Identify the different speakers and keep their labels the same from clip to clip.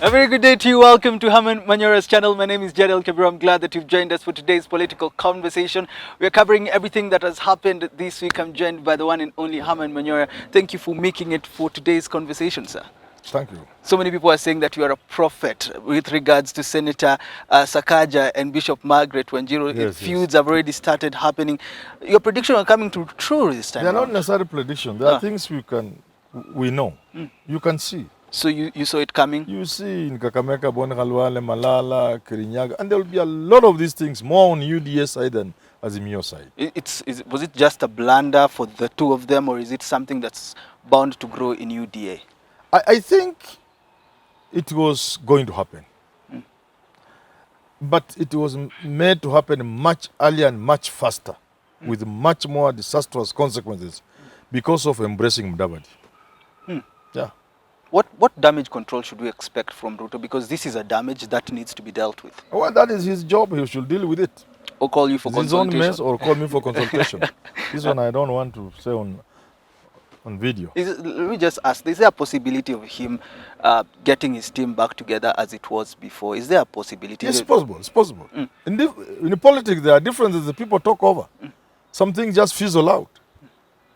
Speaker 1: A very good day to you. Welcome to Herman Manyora's channel. My name is Jadiel Kabiro. I'm glad that you've joined us for today's political conversation. We're covering everything that has happened this week. I'm joined by the one and only Herman Manyora. Thank you for making it for today's conversation, sir.
Speaker 2: Thank you.
Speaker 1: So many people are saying that you are a prophet with regards to Senator Sakaja and Bishop Margaret Wanjiru.
Speaker 2: Yes,
Speaker 1: Feuds have already started happening. Your prediction are coming true this time
Speaker 2: They are
Speaker 1: around.
Speaker 2: not necessarily predictions. There are things we know. You can see.
Speaker 1: So you saw it coming?
Speaker 2: You see in Kakamega, Bongalwale, Malala, Kirinyaga, and there will be a lot of these things more on UDA side than Azimio side.
Speaker 1: Was it just a blunder for the two of them, or is it something that's bound to grow in UDA?
Speaker 2: I think it was going to happen. But it was made to happen much earlier and much faster, with much more disastrous consequences because of embracing Mudavadi. Yeah.
Speaker 1: What damage control should we expect from Ruto? Because this is a damage that needs to be dealt with.
Speaker 2: Well, that is his job. He should deal with it.
Speaker 1: Or call you for
Speaker 2: It's his own
Speaker 1: consultation.
Speaker 2: mess, or call me for consultation. This one I don't want to say on video.
Speaker 1: Let me just ask, is there a possibility of him getting his team back together as it was before? Is there a possibility?
Speaker 2: Yes, it's possible. It's possible. In politics, there are differences that people talk over. Some things just fizzle out.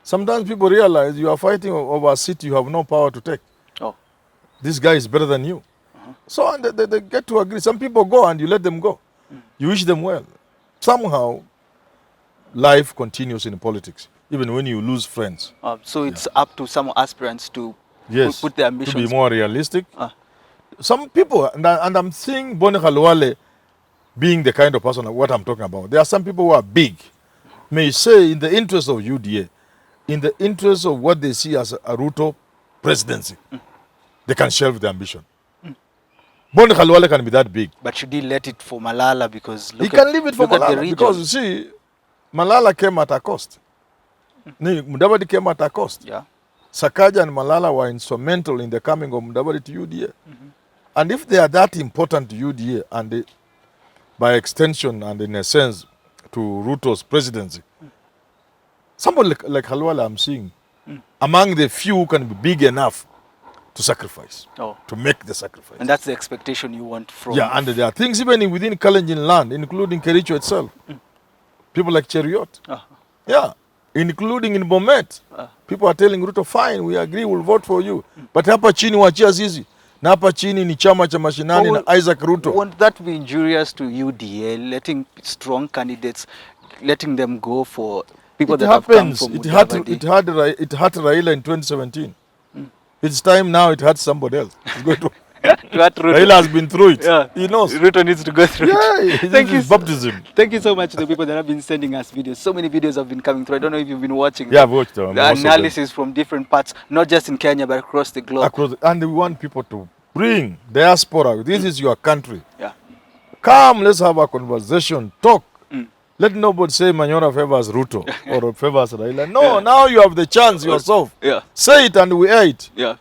Speaker 2: Sometimes people realize you are fighting over a seat you have no power to take.
Speaker 1: Oh.
Speaker 2: This guy is better than you. So and they get to agree. Some people go and you let them go. You wish them well. Somehow, life continues in politics, even when you lose friends.
Speaker 1: So it's up to some aspirants to put their ambitions.
Speaker 2: To be more realistic. Some people, and I'm seeing Boni Khalwale being the kind of person of what I'm talking about. There are some people who are big, may say in the interest of UDA, in the interest of what they see as a Ruto presidency, they can shelve the ambition. Boni Khalwale can be that big.
Speaker 1: But should he let it for Malala? Because
Speaker 2: He can leave it for Malala because you see, Malala came at a cost. Mudavadi came at a cost.
Speaker 1: Yeah.
Speaker 2: Sakaja and Malala were instrumental in the coming of Mudavadi to UDA. And if they are that important to UDA, and by extension and in a sense to Ruto's presidency, somebody like Khalwale I'm seeing among the few who can be big enough to sacrifice, to make the sacrifice.
Speaker 1: And that's the expectation you want from...
Speaker 2: Yeah, and there are things even within Kalenjin land, including Kericho itself. People like Cheriot. Yeah, including in Bomet. People are telling Ruto, fine, we agree, we'll vote for you. But hapa chini wachia zizi. Na hapa chini ni chama cha mashinani na Isaac Ruto.
Speaker 1: Won't that be injurious to UDA, letting strong candidates, letting them go for people that have come from Mudavadi?
Speaker 2: It hurt Raila in 2017. It's time now it hurts somebody else. It's going to Raila has been through it. Yeah. He knows.
Speaker 1: Ruto needs to go through it.
Speaker 2: Thank you. Baptism.
Speaker 1: Thank you so much to the people that have been sending us videos. So many videos have been coming through. I don't know if you've been watching.
Speaker 2: Yeah, I've watched them.
Speaker 1: The analysis from different parts, not just in Kenya, but across the globe.
Speaker 2: And we want people to bring diaspora. This is your country.
Speaker 1: Yeah.
Speaker 2: Come, let's have a conversation, talk. Let nobody say Manyora favors Ruto or favors Raila. No, now you have the chance yourself.
Speaker 1: Yeah.
Speaker 2: Say it and we air it.
Speaker 1: Yeah.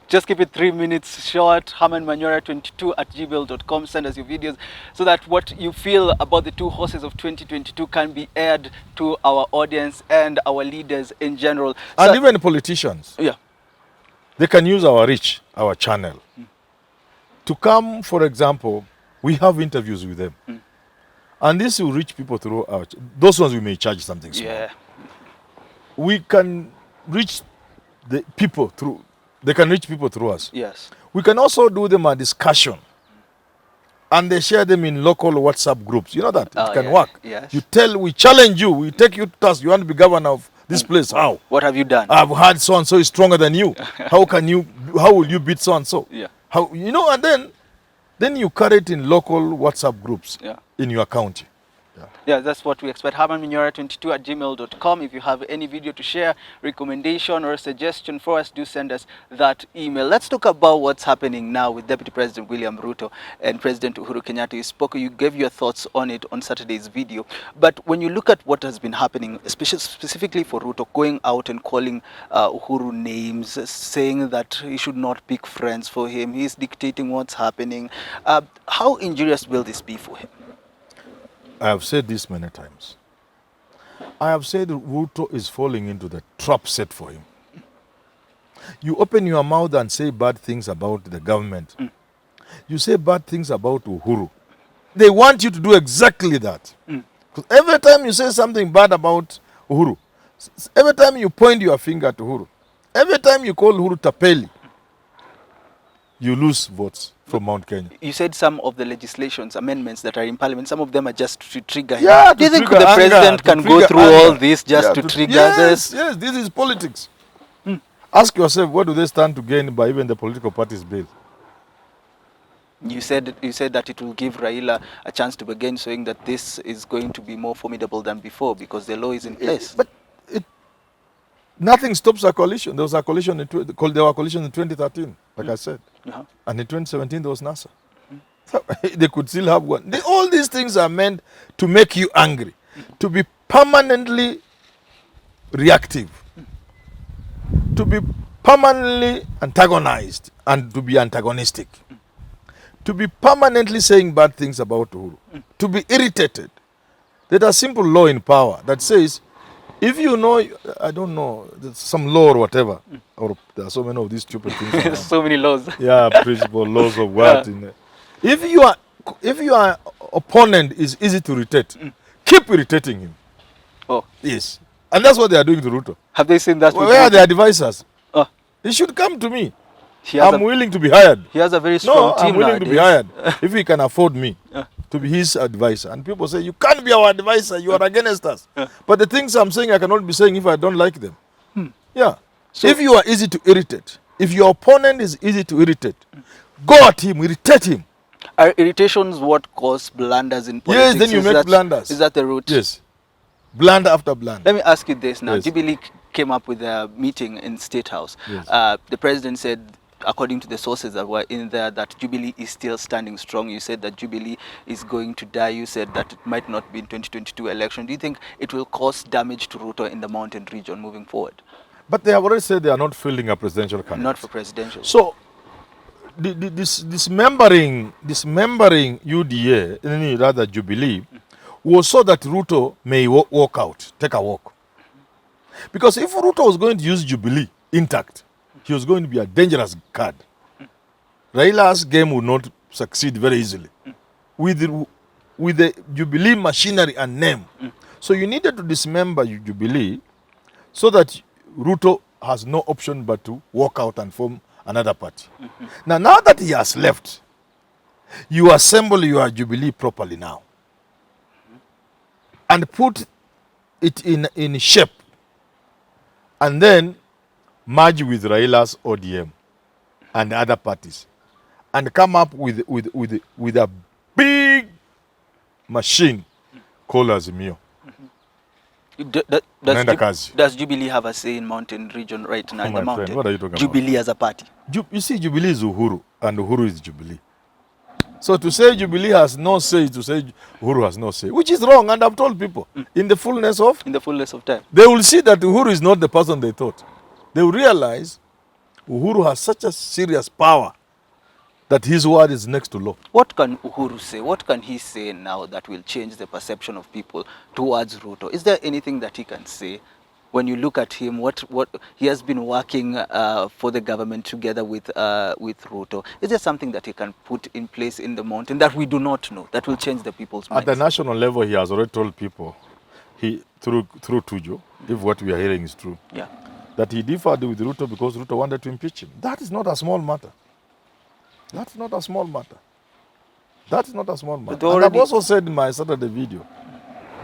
Speaker 1: Just keep it 3 minutes short. Herman Manyora 22@gmail.com. Send us your videos so that what you feel about the two horses of 2022 can be aired to our audience and our leaders in general.
Speaker 2: And even politicians.
Speaker 1: Yeah.
Speaker 2: They can use our reach, our channel. To come, for example, we have interviews with them. And this will reach people through our... Those ones we may charge something small.
Speaker 1: Yeah.
Speaker 2: We can reach the people through... They can reach people through us.
Speaker 1: Yes.
Speaker 2: We can also do them a discussion. And they share them in local WhatsApp groups. You know that? It can work.
Speaker 1: Yes.
Speaker 2: We challenge you. We take you to task. You want to be governor of this place. How?
Speaker 1: What have you done?
Speaker 2: I've heard so-and-so is stronger than you. How will you beat so-and-so?
Speaker 1: Yeah.
Speaker 2: How, and then you carry it in local WhatsApp groups in your county.
Speaker 1: Yeah, that's what we expect. Herman Manyora 22@gmail.com. If you have any video to share, recommendation or a suggestion for us, do send us that email. Let's talk about what's happening now with Deputy President William Ruto and President Uhuru Kenyatta. You gave your thoughts on it on Saturday's video. But when you look at what has been happening, specifically for Ruto, going out and calling Uhuru names, saying that he should not pick friends for him, he's dictating what's happening. How injurious will this be for him?
Speaker 2: I have said this many times. I have said Ruto is falling into the trap set for him. You open your mouth and say bad things about the government. You say bad things about Uhuru. They want you to do exactly that. Because every time you say something bad about Uhuru, every time you point your finger at Uhuru, every time you call Uhuru Tapeli, you lose votes from Mount Kenya.
Speaker 1: You said some of the legislations, amendments that are in parliament, some of them are just to trigger him.
Speaker 2: Yeah,
Speaker 1: do you think
Speaker 2: trigger
Speaker 1: the
Speaker 2: anger,
Speaker 1: president can go through all this just to trigger this?
Speaker 2: Yes, this is politics. Ask yourself, what do they stand to gain by even the political parties' bill?
Speaker 1: You said that it will give Raila a chance to begin showing that this is going to be more formidable than before because the law is in place.
Speaker 2: But nothing stops a coalition. There was a coalition in 2013, like I said. And in 2017, there was NASA. So they could still have one. All these things are meant to make you angry, to be permanently reactive, to be permanently antagonized and to be antagonistic, to be permanently saying bad things about Uhuru, to be irritated. There's a simple law in power that says, if you know, I don't know, some law or whatever, or there are so many of these stupid things.
Speaker 1: So many laws.
Speaker 2: Yeah, principle, laws of what. Yeah. If your opponent is easy to irritate, keep irritating him.
Speaker 1: Oh.
Speaker 2: Yes. And that's what they are doing to Ruto.
Speaker 1: Have they seen that?
Speaker 2: Where are their advisors?
Speaker 1: Oh.
Speaker 2: He should come to me. I'm willing to be hired.
Speaker 1: He has a very strong team.
Speaker 2: I'm willing to be hired if he can afford me to be his advisor. And people say, you can't be our advisor, you are against us. But the things I'm saying, I cannot be saying if I don't like them. Yeah. So if you are easy to irritate, if your opponent is easy to irritate, go at him, irritate him.
Speaker 1: Are irritations what cause blunders in politics?
Speaker 2: Yes, then you make blunders.
Speaker 1: Is that the root?
Speaker 2: Yes. Blunder after blunder.
Speaker 1: Let me ask you this now.
Speaker 2: Yes.
Speaker 1: Jubilee came up with a meeting in State House.
Speaker 2: Yes.
Speaker 1: The president said, according to the sources that were in there, that Jubilee is still standing strong. You said that Jubilee is going to die. You said that it might not be in 2022 election. Do you think it will cause damage to Ruto in the mountain region moving forward?
Speaker 2: But they have already said they are not fielding a presidential candidate.
Speaker 1: Not for presidential.
Speaker 2: So, dismembering UDA, rather Jubilee, was so that Ruto may walk out, take a walk. Because if Ruto was going to use Jubilee intact, he was going to be a dangerous card. Raila's game would not succeed very easily with the Jubilee machinery and name. So you needed to dismember Jubilee so that Ruto has no option but to walk out and form another party. Now that he has left, you assemble your Jubilee properly now and put it in shape and then merge with Raila's ODM and other parties and come up with a big machine called Azimio.
Speaker 1: Does Jubilee have a say in mountain region right now in the mountain?
Speaker 2: Friend, what are you talking
Speaker 1: Jubilee
Speaker 2: about?
Speaker 1: as a party.
Speaker 2: You see, Jubilee is Uhuru and Uhuru is Jubilee. So to say Jubilee has no say, to say Uhuru has no say, which is wrong. And I've told people, in the fullness of
Speaker 1: time,
Speaker 2: they will see that Uhuru is not the person they thought. They will realize Uhuru has such a serious power that his word is next to law.
Speaker 1: What can Uhuru say? What can he say now that will change the perception of people towards Ruto? Is there anything that he can say? When you look at him, what he has been working for the government together with Ruto, is there something that he can put in place in the mountain that we do not know, that will change the people's minds?
Speaker 2: At the national level, he has already told people, through Tujo, if what we are hearing is true, that he differed with Ruto because Ruto wanted to impeach him. That is not a small matter. That's not a small matter. That's not a small matter. And I've also said in my Saturday video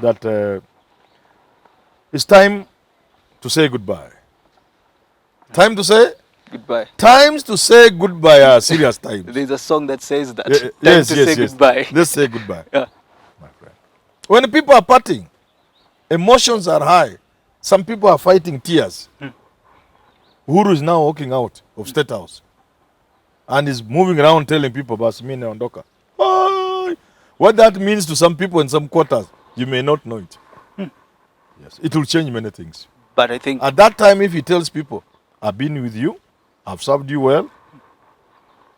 Speaker 2: that it's time to say goodbye. Time to say
Speaker 1: goodbye.
Speaker 2: Times to say goodbye are serious times.
Speaker 1: There's a song that says that.
Speaker 2: Yes,
Speaker 1: say goodbye.
Speaker 2: Let's say goodbye. My friend. When people are parting, emotions are high. Some people are fighting tears. Uhuru is now walking out of State House and is moving around telling people about Smine Ondoka. What that means to some people in some quarters, you may not know it. Yes, it will change many things.
Speaker 1: But I think
Speaker 2: at that time, if he tells people, I've been with you, I've served you well,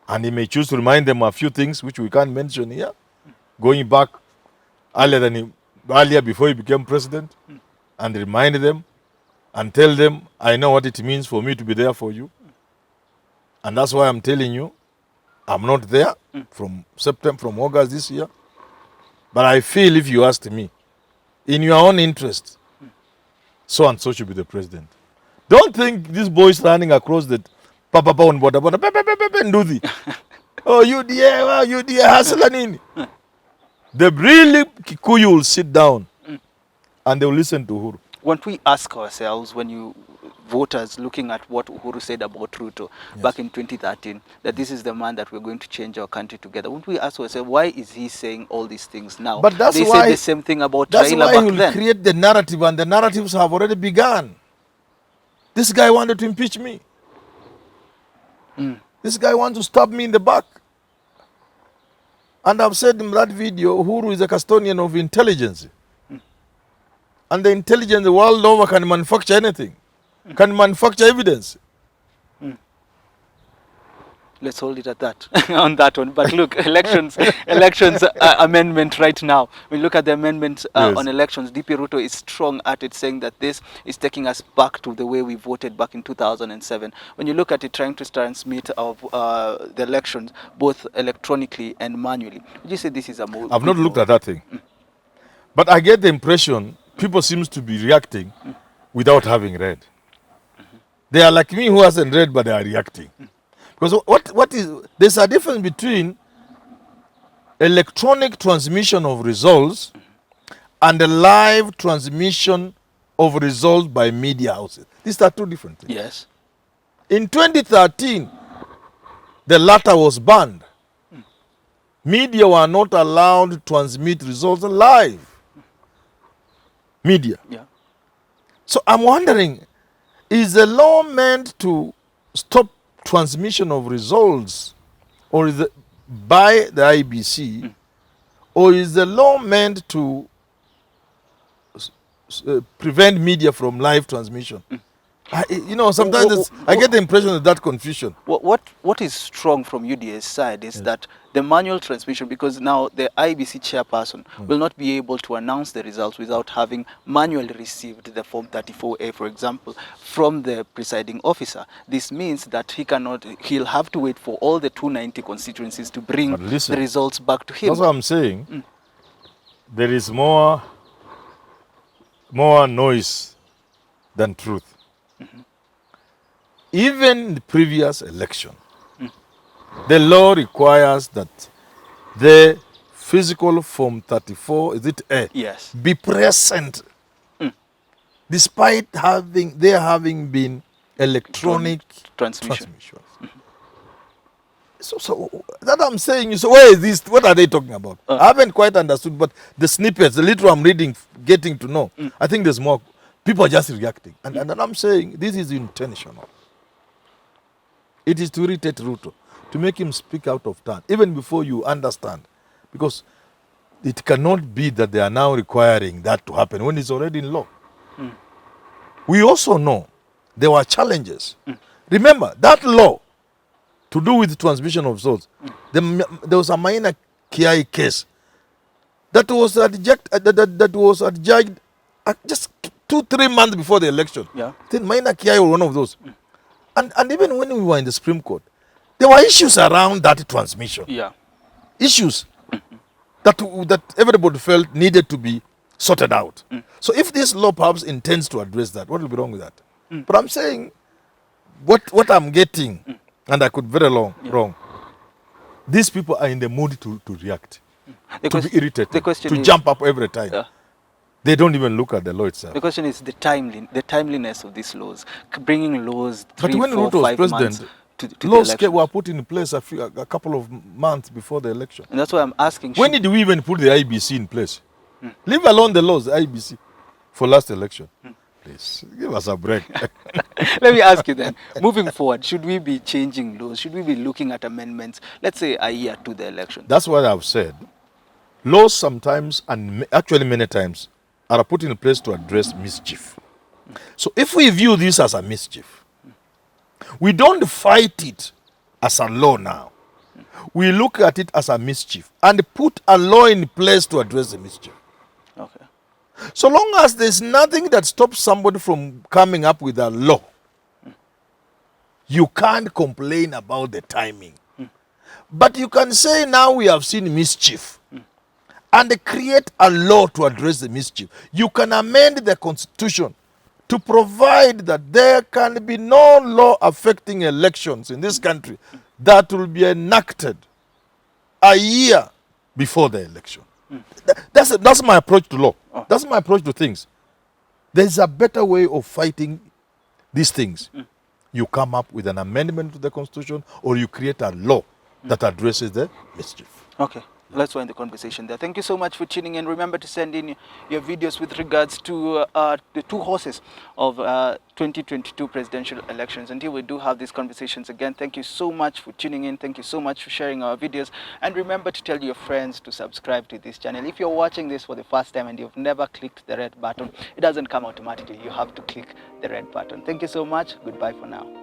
Speaker 2: and he may choose to remind them a few things which we can't mention here, going back earlier before he became president, and remind them and tell them, I know what it means for me to be there for you. And that's why I'm telling you I'm not there from August this year. But I feel, if you asked me, in your own interest, so and so should be the president. Don't think these boys running across the papa on border and do the oh you dear hustling. The really Kikuyu will sit down and they will listen to Uhuru.
Speaker 1: When we ask ourselves, when you voters looking at what Uhuru said about Ruto back in 2013, that this is the man that we're going to change our country together, wouldn't we ask ourselves, why is he saying all these things now?
Speaker 2: But that's
Speaker 1: they
Speaker 2: why,
Speaker 1: said the same thing about
Speaker 2: that's
Speaker 1: Raila
Speaker 2: why
Speaker 1: back
Speaker 2: he will
Speaker 1: then.
Speaker 2: create the narrative, and the narratives have already begun. This guy wanted to impeach me. This guy wants to stab me in the back. And I've said in that video, Uhuru is a custodian of intelligence. And the intelligence the world over can manufacture anything, can manufacture evidence.
Speaker 1: Let's hold it at that, on that one. But look, elections amendment right now. We look at the amendment on elections. DP Ruto is strong at it, saying that this is taking us back to the way we voted back in 2007. When you look at it, trying to transmit of the elections, both electronically and manually, would you say this is a move?
Speaker 2: I've not looked at that thing. But I get the impression people seems to be reacting without having read. They are like me who hasn't read, but they are reacting. Because there's a difference between electronic transmission of results and the live transmission of results by media houses. These are two different things.
Speaker 1: Yes.
Speaker 2: In 2013, the latter was banned. Media were not allowed to transmit results live. Media.
Speaker 1: Yeah.
Speaker 2: So I'm wondering, is the law meant to stop transmission of results, or is it by the IBC, or is the law meant to prevent media from live transmission? Sometimes I get the impression that confusion.
Speaker 1: What is strong from UDA's side is that the manual transmission, because now the IBC chairperson will not be able to announce the results without having manually received the Form 34A, for example, from the presiding officer. This means that he'll have to wait for all the 290 constituencies to bring the results back to him.
Speaker 2: That's what I'm saying. There is more noise than truth. Even in the previous election, the law requires that the physical Form 34, is it A?
Speaker 1: Yes.
Speaker 2: Be present, despite there having been electronic transmissions. So that I'm saying, so where is this? What are they talking about? I haven't quite understood, but the snippets, the little I'm reading, getting to know, I think there's more. People are just reacting. And I'm saying this is intentional. It is to irritate Ruto, to make him speak out of turn, even before you understand. Because it cannot be that they are now requiring that to happen when it's already in law. We also know there were challenges. Remember, that law to do with the transmission of results, there was a minor Kiai case that was adjudged just 2-3 months before the election.
Speaker 1: Yeah.
Speaker 2: Then minor Kiai was one of those. And even when we were in the Supreme Court, there were issues around that transmission. Yeah. Issues that everybody felt needed to be sorted out. So if this law perhaps intends to address that, what will be wrong with that? But I'm saying what I'm getting, and I could very wrong, these people are in the mood to react, to be irritated, to jump up every time. Yeah. They don't even look at the law itself.
Speaker 1: The question is the timeliness of these laws, bringing laws 3,
Speaker 2: but when
Speaker 1: 4,
Speaker 2: Ruto was
Speaker 1: 5
Speaker 2: president,
Speaker 1: months to
Speaker 2: laws were put in place a couple of months before the election.
Speaker 1: And that's why I'm asking.
Speaker 2: When did we even put the IBC in place? Leave alone the laws, the IBC, for last election. Please, give us a break.
Speaker 1: Let me ask you then, moving forward, should we be changing laws? Should we be looking at amendments, let's say a year to the election?
Speaker 2: That's what I've said. Laws sometimes, and actually many times, are put in place to address mischief. So if we view this as a mischief, we don't fight it as a law now. We look at it as a mischief and put a law in place to address the mischief.
Speaker 1: Okay.
Speaker 2: So long as there's nothing that stops somebody from coming up with a law, you can't complain about the timing. But you can say now we have seen mischief and create a law to address the mischief. You can amend the constitution to provide that there can be no law affecting elections in this country that will be enacted a year before the election. That's my approach to law.
Speaker 1: Oh.
Speaker 2: That's my approach to things. There's a better way of fighting these things. You come up with an amendment to the constitution, or you create a law that addresses the mischief.
Speaker 1: Okay, let's wind the conversation there. Thank you so much for tuning in. Remember to send in your videos with regards to the two horses of 2022 presidential elections. Until we do have these conversations again, thank you so much for tuning in. Thank you so much for sharing our videos. And remember to tell your friends to subscribe to this channel. If you're watching this for the first time and you've never clicked the red button, it doesn't come automatically. You have to click the red button. Thank you so much. Goodbye for now.